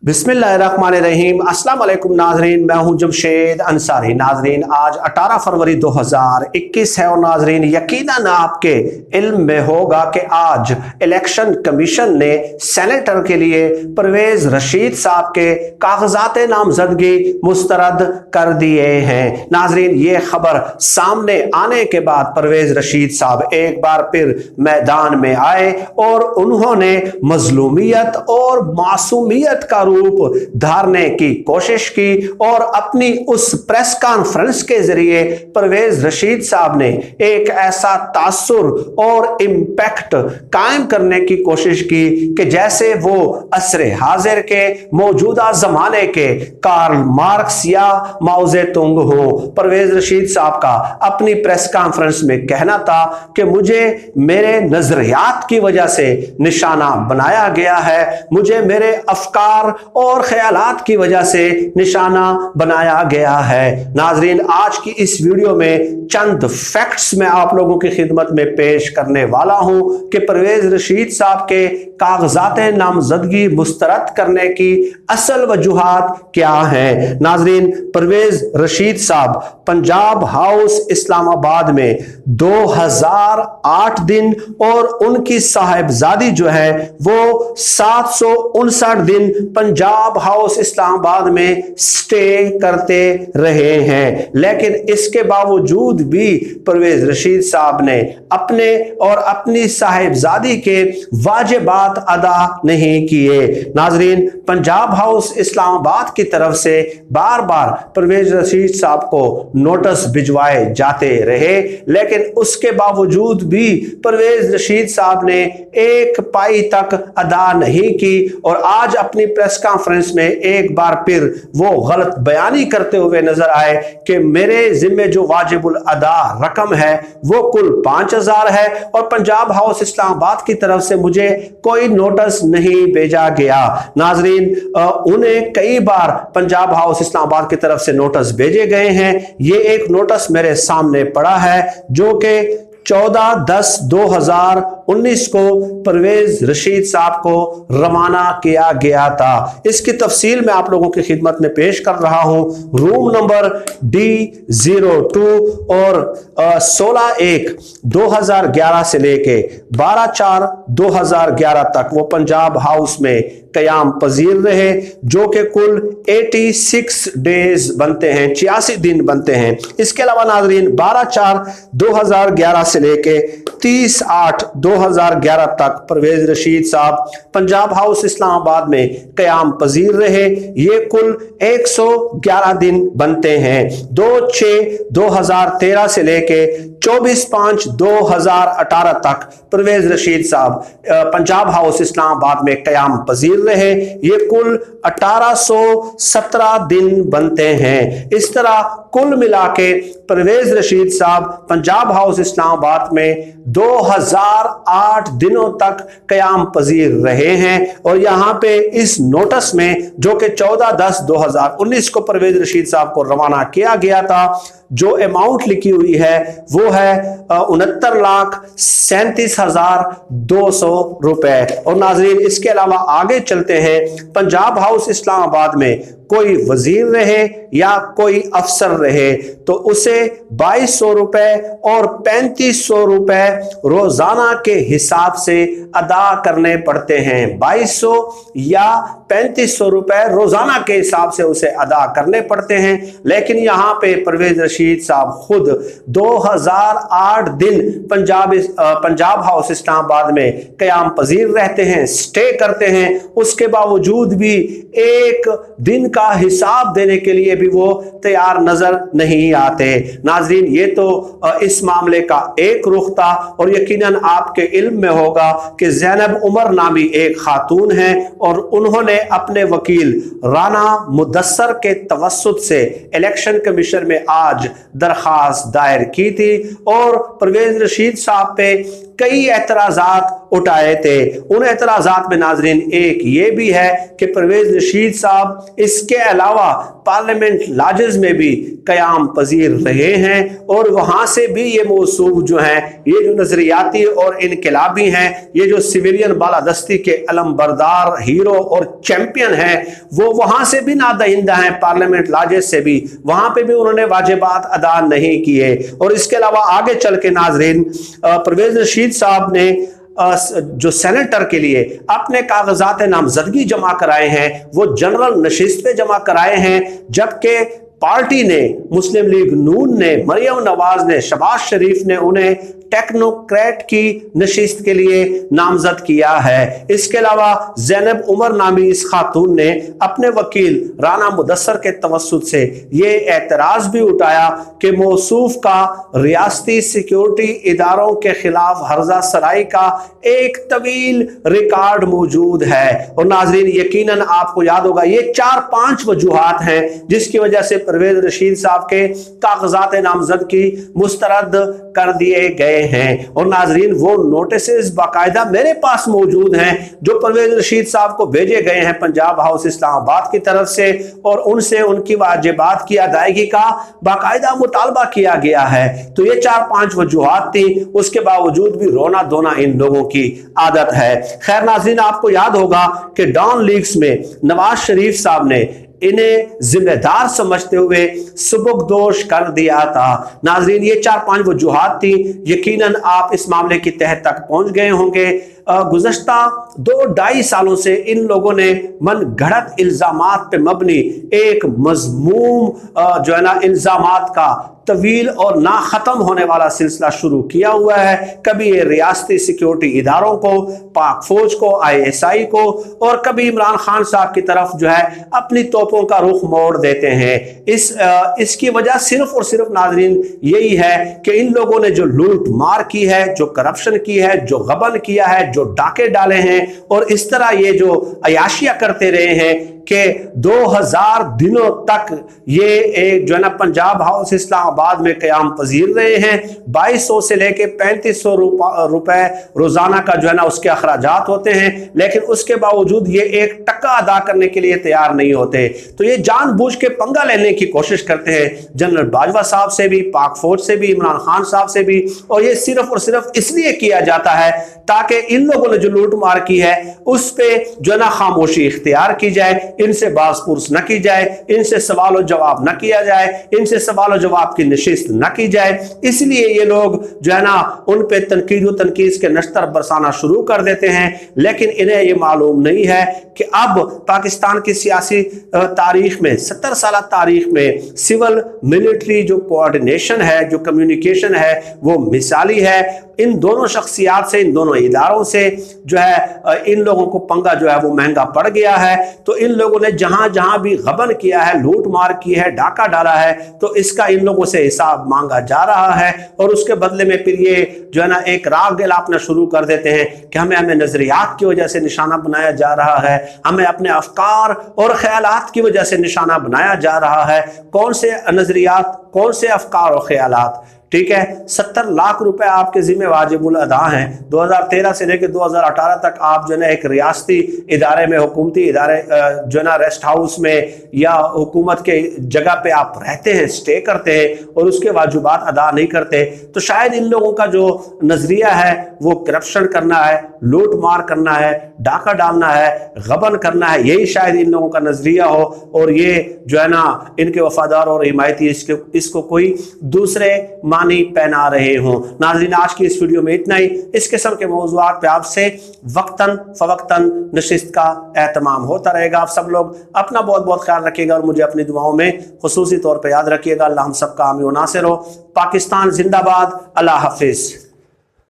बिस्मिल्लाहिर्रहमानिर्रहीम। अस्सलाम वालेकुम नाजरीन, मैं हूं जमशेद अंसारी। नाजरीन, आज 18 फरवरी 2021 है और नाजरीन यकीनन आपके इल्म में होगा कि आज इलेक्शन कमीशन ने सेनेटर के लिए परवेज रशीद साहब के कागजात नामजदगी मुस्तरद कर दिए हैं। नाजरीन, ये खबर सामने आने के बाद परवेज रशीद साहब एक बार फिर मैदान में आए और उन्होंने मजलूमियत और मासूमियत का रूप धारने की कोशिश की और अपनी उस प्रेस कॉन्फ्रेंस के जरिए परवेज रशीद साहब ने एक ऐसा तासुर और इम्पैक्ट कायम करने की कोशिश की कि जैसे वो असरे हाजिर के मौजूदा जमाने के कार्ल मार्क्स या माओ ज़ेतुंग हो। परवेज रशीद साहब का अपनी प्रेस कॉन्फ्रेंस में कहना था कि मुझे मेरे नजरियात की वजह से निशाना बनाया गया है, मुझे मेरे अफकार और ख्यालात की वजह से निशाना बनाया गया है। नाजरीन, आज की इस वीडियो में चंद फैक्ट्स मैं आप लोगों की खिदमत में पेश करने वाला हूं कि परवेज रशीद साहब के कागजात नामजदगी मुस्तरद करने की असल वजूहात क्या हैं। नाजरीन, परवेज रशीद साहब पंजाब हाउस इस्लामाबाद में 2008 दिन और उनकी साहिबजादी जो है वो 759 दिन पंजाब हाउस इस्लामाबाद में स्टे करते रहे हैं। लेकिन इसके बावजूद भी परवेज रशीद साहब ने अपने और अपनी साहिबजादी के वाजिबात अदा नहीं किए। नाजरीन, पंजाब हाउस इस्लामाबाद की तरफ से बार बार परवेज रशीद साहब को नोटिस भिजवाए जाते रहे, लेकिन उसके बावजूद भी परवेज रशीद साहब ने एक पाई तक अदा नहीं की और आज अपनी प्रेस कॉन्फ्रेंस में एक बार फिर वो गलत बयानी करते हुए नजर आए कि मेरे जिम्मे जो वाजिबुल अदा रकम है वो कुल 5000 है और पंजाब हाउस इस्लामाबाद की तरफ से मुझे कोई नोटिस नहीं भेजा गया। नाजरीन, उन्हें कई बार पंजाब हाउस इस्लामाबाद की तरफ से नोटिस भेजे गए हैं। ये एक नोटिस मेरे सामने पड़ा है जो कि 14/10/2019 को परवेज रशीद साहब को रवाना किया गया था। इसकी तफसील मैं आप लोगों की खिदमत में पेश कर रहा हूं। रूम नंबर D02 और 16/1/2011 से लेके 12/4/2011 तक वो पंजाब हाउस में कयाम पजीर रहे, जो कि कुल 86 डेज बनते हैं, 86 दिन बनते हैं। इसके अलावा नाजरीन, 12/4/2011 से लेके 30/8/2011 तक परवेज रशीद साहब पंजाब हाउस इस्लामाबाद में कयाम पजीर रहे। ये कुल 111 दिन बनते हैं। 2/6/2013 से लेके 24/5/2018 तक परवेज रशीद साहब पंजाब हाउस इस्लामाबाद में कयाम पजीर रहे। ये कुल 1817 दिन बनते हैं। इस तरह कुल मिला के परवेज रशीद साहब पंजाब हाउस इस्लामाबाद में 2008 दिनों तक कयाम पजीर रहे हैं और यहाँ पे इस नोटिस में जो कि 14/10/2019 को परवेज रशीद साहब को रवाना किया गया था, जो अमाउंट लिखी हुई है वो है 69,37,200 रुपए। और नाजरीन, इसके अलावा आगे चलते हैं। पंजाब हाउस इस्लामाबाद में कोई वजीर रहे या कोई अफसर रहे तो उसे 2200 रुपए और 3500 रुपए रोजाना के हिसाब से अदा करने पड़ते हैं। 2200 या 3500 रुपए रोजाना के हिसाब से उसे अदा करने पड़ते हैं। लेकिन यहाँ पे परवेज रशीद साहब खुद 2008 दिन पंजाब हाउस इस्लामाबाद में कयाम पजीर रहते हैं, स्टे करते हैं। उसके बावजूद भी एक दिन का हिसाब देने के लिए भी वो तैयार नजर नहीं आते। नाजरीन, ये तो इस मामले का एक रुख था और यकीनन आपके इल्म में होगा कि ज़ैनब उमर नामी एक खातून है और उन्होंने अपने वकील राना मुदस्सर के तवस्सुत से इलेक्शन कमीशन में आज दरखास्त दायर की थी और परवेज रशीद साहब पे कई एतराज़ात उठाए थे। उन एतराज़ात में नाजरीन एक ये भी है कि परवेज रशीद साहब इसके अलावा पार्लियामेंट लॉजेस में भी क़याम पजीर रहे हैं और वहाँ से भी ये मौसूफ जो हैं, ये जो नज़रियाती और इनकलाबी हैं, ये जो सिविलियन बालादस्ती के अलमबरदार हीरो और चैंपियन हैं, वो वहाँ से भी नादहिंदा हैं, पार्लियामेंट लॉजेस से भी, वहाँ पे भी उन्होंने वाजिबात अदा नहीं किए। और इसके अलावा आगे चल के नाजरीन परवेज रशीद साहब ने जो सेनेटर के लिए अपने कागजात नामजदगी जमा कराए हैं वो जनरल नशिस्त पे जमा कराए हैं, जबकि पार्टी ने, मुस्लिम लीग नून ने, मरियम नवाज ने, शहबाज शरीफ ने उन्हें टेक्नोक्रेट की नशिस्त के लिए नामजद किया है। इसके अलावा ज़ैनब उमर नामी इस खातून ने अपने वकील राना मुदस्सर के तवस्सुत से ये एतराज़ भी उठाया कि मौसूफ का रियासती सिक्योरिटी इदारों के खिलाफ हर्जा सराई का एक तवील रिकॉर्ड मौजूद है। और नाजरीन यकीनन आपको याद होगा ये 4-5 वजूहात हैं जिसकी वजह से परवेज रशीद साहब के कागजात नामजदगी मुस्तरद कर दिए गए हैं। और नाजरीन वो नोटिस बाकायदा मेरे पास मौजूद हैं जो परवेज रशीद साहब को भेजे गए हैं पंजाब हाउस इस्लामाबाद की तरफ से, और उनसे उनकी वाजिबात की अदायगी का बाकायदा मुतालबा किया गया है। तो ये 4-5 वजूहात थी, उसके बावजूद भी रोना धोना इन लोगों की आदत है। खैर नाज़रीन आपको याद होगा कि डॉन लीग्स में नवाज शरीफ साहब ने इन्हें जिम्मेदार समझते हुए सुबुकदोश कर दिया था। नाजरीन ये 4-5 वजूहात थी, यकीनन आप इस मामले की तह तक पहुंच गए होंगे। गुज़श्ता 2-2.5 सालों से इन लोगों ने मन घड़त इल्जामात पे मबनी एक मज़मूम जो है ना इल्जामात का तवील और ना ख़त्म होने वाला सिलसिला शुरू किया हुआ है। कभी ये रियासती सिक्योरिटी इदारों को, पाक फौज को, ISI को, और कभी इमरान खान साहब की तरफ जो है अपनी तोपों का रुख मोड़ देते हैं। इसकी वजह सिर्फ और सिर्फ नाजरीन यही है कि इन लोगों ने जो लूट मार की है, जो करप्शन की है, जो गबन किया है, जो डाके डाले हैं, और इस तरह ये जो अयाशियां करते रहे हैं कि 2000 दिनों तक ये एक जो है ना पंजाब हाउस इस्लामाबाद में क़याम पजीर रहे हैं। 2200 से लेके 3500 रुपए रोजाना का जो है ना उसके अखराजात होते हैं, लेकिन उसके बावजूद ये एक टका अदा करने के लिए तैयार नहीं होते। तो ये जानबूझ के पंगा लेने की कोशिश करते हैं जनरल बाजवा साहब से भी, पाक फौज से भी, इमरान खान साहब से भी, और ये सिर्फ और सिर्फ इसलिए किया जाता है ताकि इन लोगों ने जो लूट मार की है उस पे जो है ना खामोशी इख्तियार की जाए, इनसे बासपुरस न की जाए, इनसे सवाल और जवाब न किया जाए, इनसे सवाल और जवाब की नशिस्त न की जाए। इसलिए ये लोग जो है ना उन पे तनकीद व तनकीस के नश्तर बरसाना शुरू कर देते हैं, लेकिन इन्हें ये मालूम नहीं है कि अब पाकिस्तान की सियासी तारीख में, 70 साल तारीख में सिविल मिलिट्री जो कोऑर्डिनेशन है, जो कम्युनिकेशन है, वो मिसाली है। इन दोनों शख्सियात से, इन दोनों इदारों से जो है इन लोगों को पंगा जो है वो महंगा पड़ गया है। तो इन लोगों ने जहां जहां भी गबन किया है, लूट मार की है, डाका डाला है, तो इसका इन लोगों से हिसाब मांगा जा रहा है। और उसके बदले में फिर ये जो है ना एक राग दिलापना शुरू कर देते हैं कि हमें नजरियात की वजह से निशाना बनाया जा रहा है, हमें अपने अफकार और ख्यालात की वजह से निशाना बनाया जा रहा है। कौन से नजरियात, कौन से अफकार और ख्यालात? ठीक है, 70 लाख रुपए आपके जिम्मे वाजिबुल अदा हैं। 2013 से लेकर 2018 तक आप जो है ना एक रियासती इदारे में, हुकूमती इदारे जो है ना रेस्ट हाउस में या हुकूमत के जगह पे आप रहते हैं, स्टे करते हैं, और उसके वाजिबात अदा नहीं करते। तो शायद इन लोगों का जो नजरिया है वो करप्शन करना है, लूट मार करना है, डाका डालना है, गबन करना है, यही शायद इन लोगों का नजरिया हो। और ये जो है ना इनके वफादार और हिमायती इसको कोई दूसरे मानी पहना रहे हों। नाज़रीन आज की इस वीडियो में इतना ही। इस किस्म के मौज़ूआत पे आपसे वक्तन फ़वक्तन नशिस्त का एहतमाम होता रहेगा। आप सब लोग अपना बहुत बहुत ख्याल रखिएगा और मुझे अपनी दुआओं में खुसूसी तौर पर याद रखिएगा। अल्लाह हम सबका हामी व नासिर हो। पाकिस्तान जिंदाबाद। अल्लाह हाफिज़।